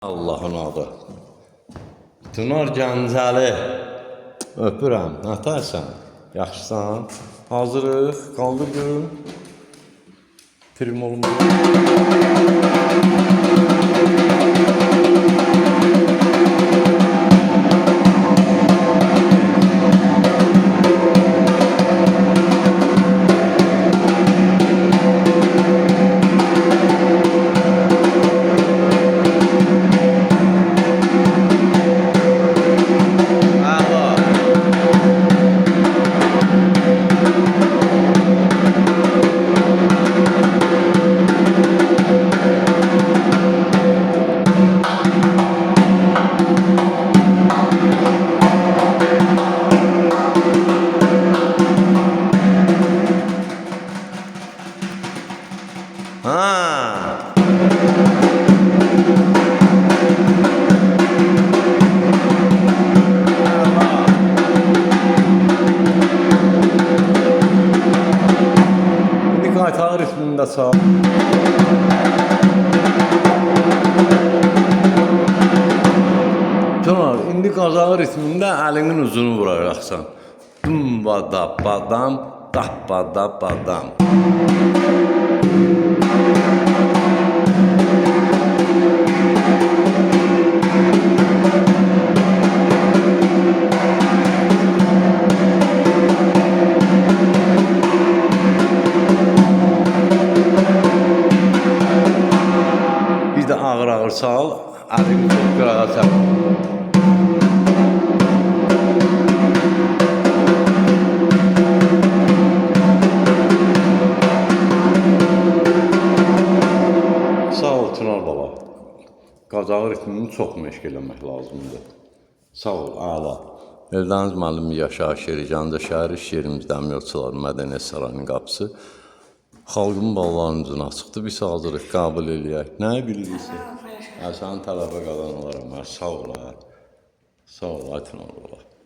Allahın adı. Tunar Gəncəli. Öpürəm. Nətərsən? Yaxşısan? Hazırıq. Qaldır görüm. Prim olmuyor. Ha. İndi qaytar ritmində çal. Tunar, indi qazağı ritmində əlinin uzunu vuracaqsan. Dum bada badam, dah bada badam. Bir də ağır-ağır çal, əlini çox qırağa çal. Sağ ol Tunar baba. Qazağı ritmini çox məşq eləmək lazımdır. Sağ ol, əla. Eldəniz müəllim Yaşar Şerican'da şəhər iş yerimizdə əməkçilər Mədəniyyət Sarayının qapısı. Xalqın ballarının üzünə çıxdı. Biz hazırıq, qəbul eləyək. Nəyi bilirsən? Sənin tələbə qadan olaram. Sağ ol. Sağ ol, Tunar baba.